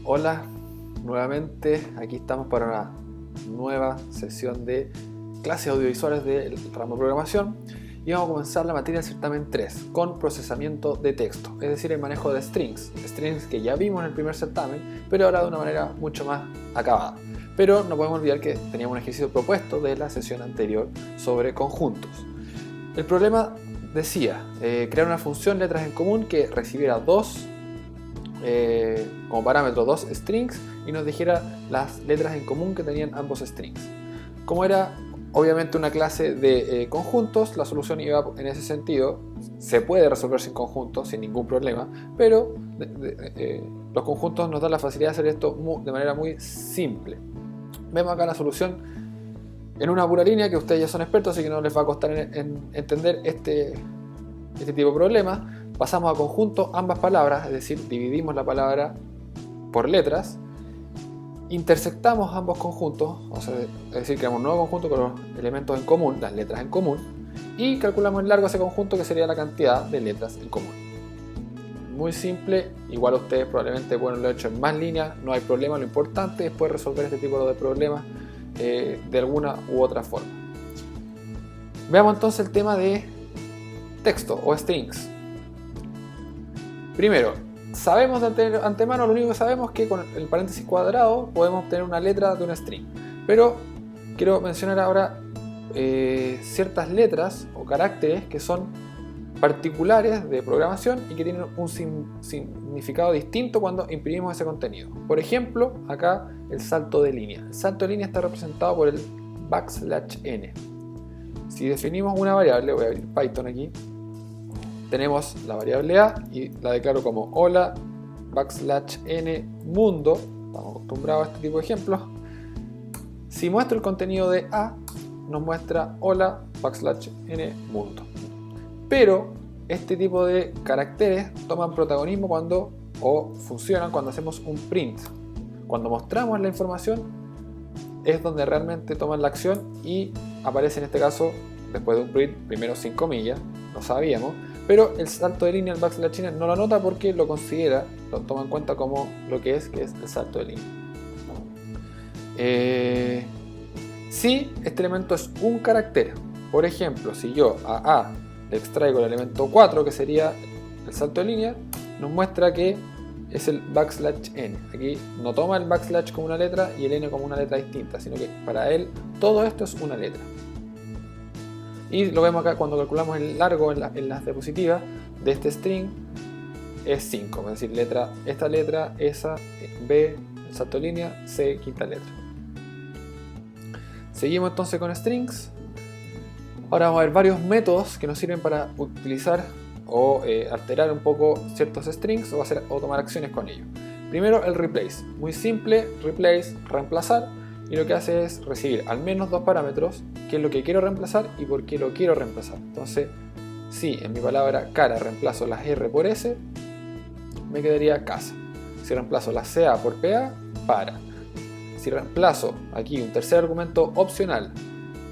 Hola, nuevamente aquí estamos para una nueva sesión de clases audiovisuales del ramo de programación y vamos a comenzar la materia del certamen 3 con procesamiento de texto, es decir, el manejo de strings que ya vimos en el primer certamen, pero ahora de una manera mucho más acabada. Pero no podemos olvidar que teníamos un ejercicio propuesto de la sesión anterior sobre conjuntos. El problema decía crear una función letras en común que recibiera como parámetro dos strings y nos dijera las letras en común que tenían ambos strings. Como era obviamente una clase de conjuntos, la solución iba en ese sentido. Se puede resolver sin conjuntos, sin ningún problema, pero los conjuntos nos dan la facilidad de hacer esto de manera muy simple. Vemos acá la solución en una pura línea que ustedes ya son expertos, así que no les va a costar en entender este tipo de problemas. Pasamos a conjunto ambas palabras, es decir, dividimos la palabra por letras, intersectamos ambos conjuntos, es decir, creamos un nuevo conjunto con los elementos en común, las letras en común, y calculamos el largo de ese conjunto, que sería la cantidad de letras en común. Muy simple, igual ustedes probablemente lo han hecho en más líneas, no hay problema, lo importante es poder resolver este tipo de problemas de alguna u otra forma. Veamos entonces el tema de texto o strings. Primero, sabemos de antemano, lo único que sabemos es que con el paréntesis cuadrado podemos obtener una letra de un string. Pero quiero mencionar ahora ciertas letras o caracteres que son particulares de programación y que tienen un significado distinto cuando imprimimos ese contenido. Por ejemplo, acá el salto de línea. El salto de línea está representado por el \n. Si definimos una variable, voy a abrir Python aquí, tenemos la variable a y la declaro como hola \n mundo. Estamos acostumbrados a este tipo de ejemplos. Si muestro el contenido de a, nos muestra hola \n mundo. Pero este tipo de caracteres toman protagonismo funcionan cuando hacemos un print. Cuando mostramos la información es donde realmente toman la acción y aparece en este caso después de un print, primero sin comillas, lo sabíamos, pero el salto de línea, el \n, no lo anota porque lo toma en cuenta como lo que es el salto de línea. Si este elemento es un carácter, por ejemplo, si yo a A le extraigo el elemento 4, que sería el salto de línea, nos muestra que es el \n. Aquí no toma el backslash como una letra y el n como una letra distinta, sino que para él todo esto es una letra. Y lo vemos acá cuando calculamos el largo en las diapositivas de este string, es 5, es decir, esta letra, esa, B, el salto de línea, C, quinta letra. Seguimos entonces con strings. Ahora vamos a ver varios métodos que nos sirven para utilizar o alterar un poco ciertos strings o tomar acciones con ellos. Primero el replace, muy simple, replace, reemplazar, y lo que hace es recibir al menos dos parámetros, qué es lo que quiero reemplazar y por qué lo quiero reemplazar. Entonces, si en mi palabra cara reemplazo las R por S, me quedaría casa. Si reemplazo la CA por PA, para. Si reemplazo aquí un tercer argumento opcional,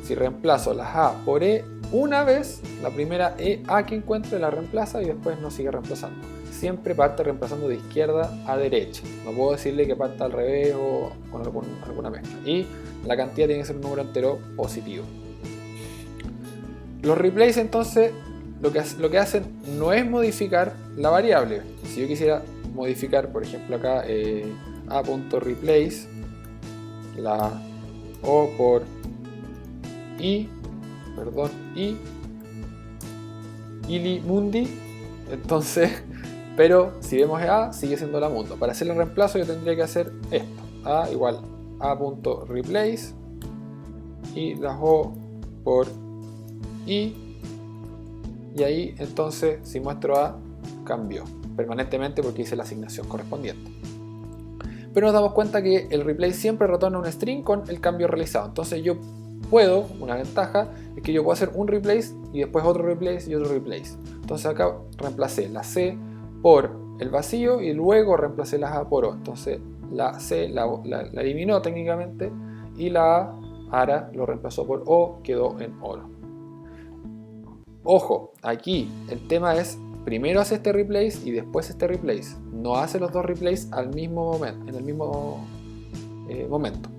si reemplazo las A por E una vez, la primera A que encuentre la reemplaza y después no sigue reemplazando. Siempre parte reemplazando de izquierda a derecha. No puedo decirle que parta al revés o con alguna mezcla. Y la cantidad tiene que ser un número entero positivo. Los replace entonces lo que hacen no es modificar la variable. Si yo quisiera modificar, por ejemplo acá a.replace la O por I, ili mundi, entonces, pero si vemos A sigue siendo la mundo. Para hacer el reemplazo yo tendría que hacer esto, A igual a.replace y las O por I, y ahí entonces si muestro A cambió permanentemente porque hice la asignación correspondiente. Pero nos damos cuenta que el replace siempre retorna un string con el cambio realizado. Entonces una ventaja es que yo puedo hacer un replace y después otro replace y otro replace. Entonces acá reemplacé la C por el vacío y luego reemplacé la A por O. Entonces la C la eliminó técnicamente y la A ahora lo reemplazó por O, quedó en oro. Ojo, aquí el tema es primero hace este replace y después este replace. No hace los dos replace al mismo momento, en el mismo momento.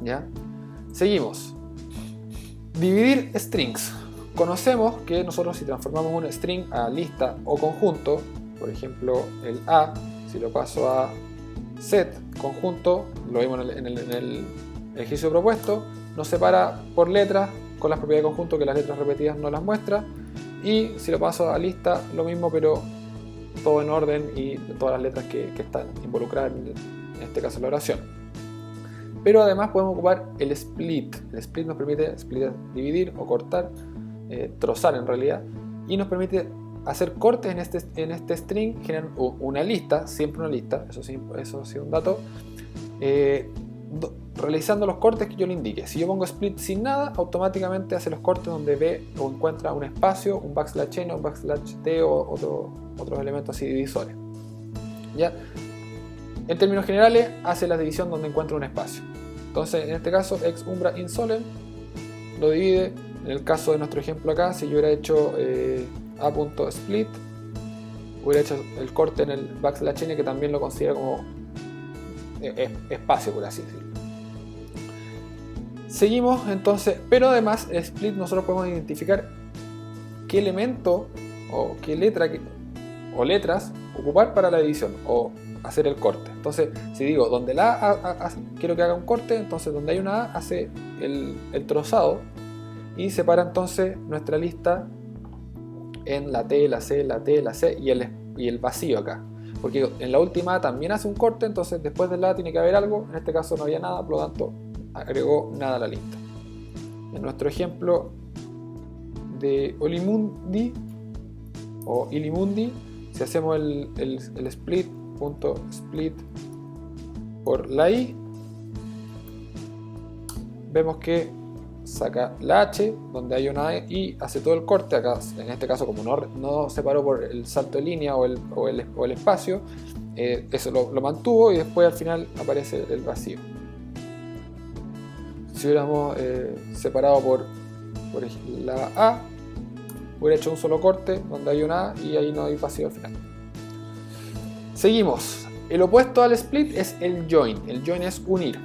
¿Ya? Seguimos. Dividir strings. Conocemos que nosotros, si transformamos un string a lista o conjunto, por ejemplo el A, si lo paso a set conjunto, lo vimos en el ejercicio propuesto, nos separa por letras con las propiedades de conjunto, que las letras repetidas no las muestra. Y si lo paso a lista, lo mismo, pero todo en orden y todas las letras que están involucradas en este caso en la oración. Pero además podemos ocupar el split. El split nos permite dividir o cortar, trozar en realidad, y nos permite hacer cortes en este string, generar una lista, siempre una lista, eso sí un dato, realizando los cortes que yo le indique. Si yo pongo split sin nada, automáticamente hace los cortes donde ve o encuentra un espacio, un backslash n o un backslash t o otros elementos así divisores. ¿Ya? En términos generales, hace la división donde encuentra un espacio. Entonces, en este caso, ex umbra in solem lo divide. En el caso de nuestro ejemplo acá, si yo hubiera hecho a.split, hubiera hecho el corte en el backslash n, que también lo considera como espacio, por así decirlo. Seguimos entonces, pero además el split nosotros podemos identificar qué elemento o qué letra o letras ocupar para la división o hacer el corte. Entonces, si digo donde la A quiero que haga un corte, entonces donde hay una A hace el trozado y separa entonces nuestra lista en la T, la C, la T, la C y el vacío acá. Porque en la última A también hace un corte, entonces después de la A tiene que haber algo. En este caso no había nada, por lo tanto agregó nada a la lista. En nuestro ejemplo de Olimundi o Ilimundi, si hacemos el split por la I, vemos que saca la H donde hay una E y hace todo el corte. Acá en este caso, como no separó por el salto de línea o el espacio, eso lo mantuvo y después al final aparece el vacío. Si hubiéramos separado por la A, hubiera hecho un solo corte donde hay una A y ahí no hay vacío al final. Seguimos. El opuesto al split es el join. El join es unir.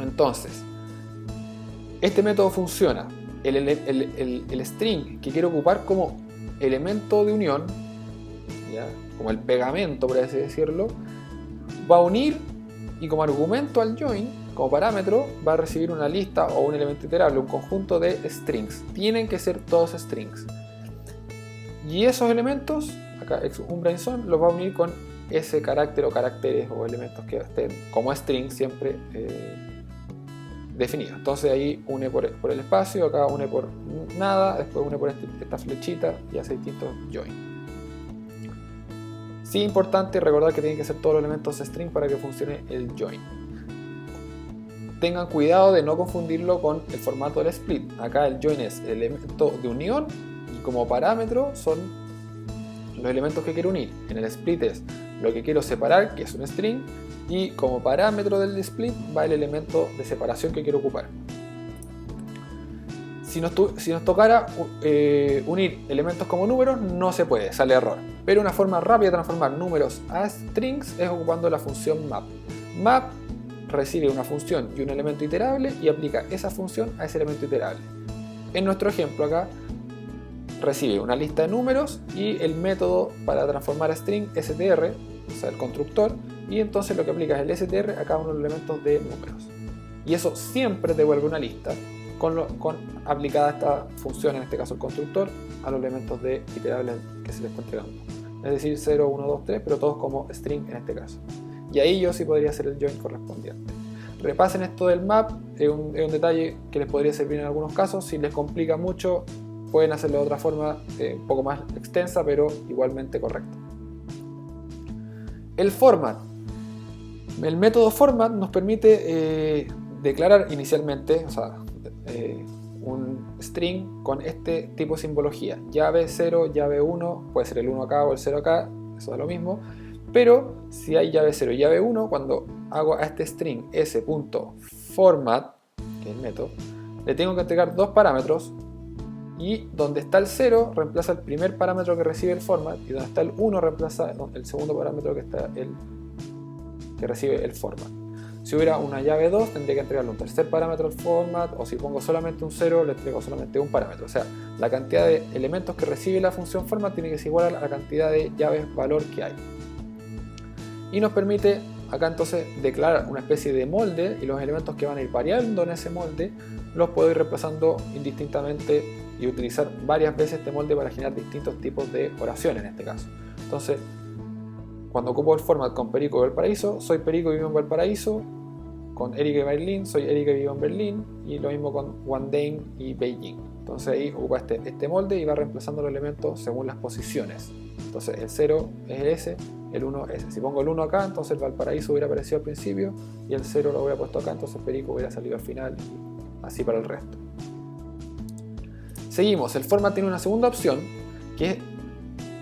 Entonces, este método funciona. El string que quiero ocupar como elemento de unión, ¿ya? Como el pegamento, por así decirlo, va a unir y como argumento al join, como parámetro, va a recibir una lista o un elemento iterable, un conjunto de strings. Tienen que ser todos strings. Y esos elementos, acá ex umbra in solem, los va a unir con ese carácter o caracteres o elementos que estén como string siempre definidos. Entonces ahí une por el espacio, acá une por nada, después une por esta flechita y hace distintos join. Sí, importante recordar que tienen que ser todos los elementos string para que funcione el join. Tengan cuidado de no confundirlo con el formato del split. Acá el join es el elemento de unión y como parámetro son los elementos que quiero unir. En el split es lo que quiero separar, que es un string, y como parámetro del split va el elemento de separación que quiero ocupar. Si nos tocara unir elementos como números, no se puede, sale error. Pero una forma rápida de transformar números a strings es ocupando la función map. Map recibe una función y un elemento iterable y aplica esa función a ese elemento iterable. En nuestro ejemplo acá, recibe una lista de números y el método para transformar a string str, o sea el constructor, y entonces lo que aplica es el str a cada uno de los elementos de números. Y eso siempre devuelve una lista con aplicada esta función, en este caso el constructor, a los elementos de iterables que se le está entregando. Es decir, 0, 1, 2, 3, pero todos como string en este caso. Y ahí yo sí podría hacer el join correspondiente. Repasen esto del map, es un detalle que les podría servir en algunos casos. Si les complica mucho, pueden hacerlo de otra forma, un poco más extensa, pero igualmente correcta. El format. El método format nos permite declarar inicialmente, o sea, un string con este tipo de simbología. Llave 0, llave 1, puede ser el 1 acá o el 0 acá, eso da lo mismo. Pero si hay llave 0 y llave 1, cuando hago a este string s.format, que es el método, le tengo que entregar dos parámetros, Y donde está el 0 reemplaza el primer parámetro que recibe el format, y donde está el 1 reemplaza el segundo parámetro que recibe el format. Si hubiera una llave 2 tendría que entregarle un tercer parámetro al format, o si pongo solamente un 0 le entrego solamente un parámetro. O sea, la cantidad de elementos que recibe la función format tiene que ser igual a la cantidad de llaves valor que hay. Y nos permite acá entonces declarar una especie de molde, y los elementos que van a ir variando en ese molde los puedo ir reemplazando indistintamente y utilizar varias veces este molde para generar distintos tipos de oraciones en este caso. Entonces, cuando ocupo el format con Perico de Valparaíso, soy Perico y vivo en Valparaíso. Con Erika y Berlín, soy Erika y vivo en Berlín. Y lo mismo con Guangdong y Beijing. Entonces ahí ocupa este molde y va reemplazando los elementos según las posiciones. Entonces el 0 es ese, el 1 es ese. Si pongo el 1 acá, entonces el Valparaíso hubiera aparecido al principio, y el 0 lo hubiera puesto acá, entonces Perico hubiera salido al final, y así para el resto. Seguimos, el format tiene una segunda opción, que es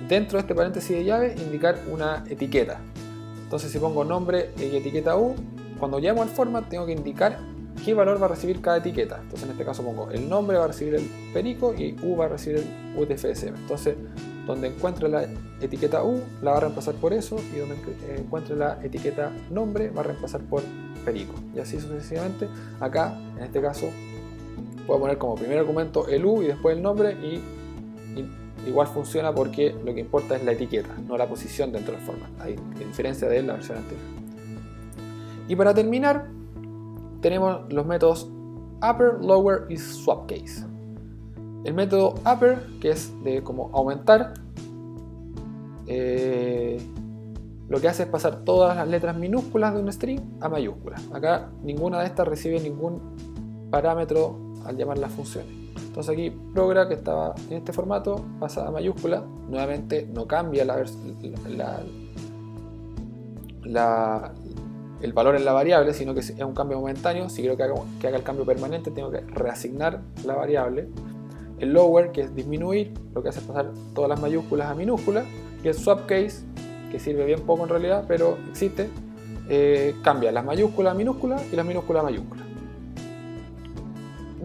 dentro de este paréntesis de llave indicar una etiqueta. Entonces si pongo nombre y etiqueta U, cuando llamo al format tengo que indicar qué valor va a recibir cada etiqueta. Entonces en este caso pongo el nombre va a recibir el Perico y U va a recibir el UTF-SM. Entonces donde encuentre la etiqueta U la va a reemplazar por eso, y donde encuentre la etiqueta nombre va a reemplazar por Perico. Y así sucesivamente. Acá en este caso puedo poner como primer argumento el U y después el nombre, y igual funciona porque lo que importa es la etiqueta, no la posición dentro del format, a diferencia de la versión anterior. Y para terminar, tenemos los métodos upper, lower y swap case. El método upper, que es de como aumentar, lo que hace es pasar todas las letras minúsculas de un string a mayúsculas. Acá ninguna de estas recibe ningún parámetro al llamar las funciones. Entonces aquí program, que estaba en este formato, pasa a mayúscula. Nuevamente no cambia el valor en la variable, sino que es un cambio momentáneo. Si quiero que haga el cambio permanente, tengo que reasignar la variable. El lower, que es disminuir, lo que hace es pasar todas las mayúsculas a minúsculas. Y el swap case, que sirve bien poco en realidad, pero existe, cambia las mayúsculas a minúsculas y las minúsculas a mayúsculas.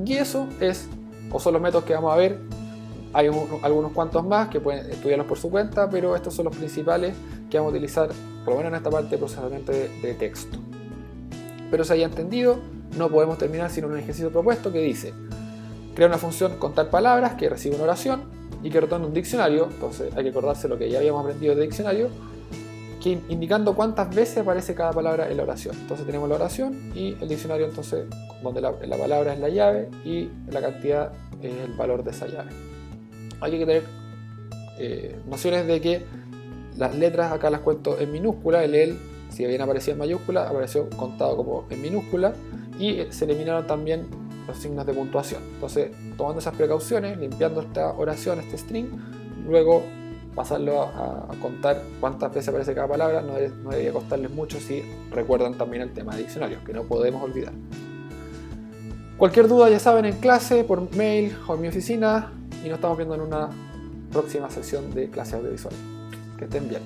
Y eso son los métodos que vamos a ver. Hay algunos cuantos más que pueden estudiarlos por su cuenta, pero estos son los principales que vamos a utilizar, por lo menos en esta parte de procesamiento de texto. Pero se haya entendido, no podemos terminar sin un ejercicio propuesto que dice: crea una función contar palabras que recibe una oración y que retorne un diccionario. Entonces hay que acordarse lo que ya habíamos aprendido de diccionario, que indicando cuántas veces aparece cada palabra en la oración. Entonces tenemos la oración y el diccionario, entonces donde la palabra es la llave y la cantidad es el valor de esa llave. Hay que tener nociones de que las letras acá las cuento en minúscula. El si bien aparecía en mayúscula, apareció contado como en minúscula, y se eliminaron también los signos de puntuación. Entonces, tomando esas precauciones, limpiando esta oración, este string, luego pasarlo a contar cuántas veces aparece cada palabra. No debería costarles mucho si recuerdan también el tema de diccionarios, que no podemos olvidar. Cualquier duda, ya saben, en clase, por mail o en mi oficina, y nos estamos viendo en una próxima sesión de clase audiovisual. Que estén bien.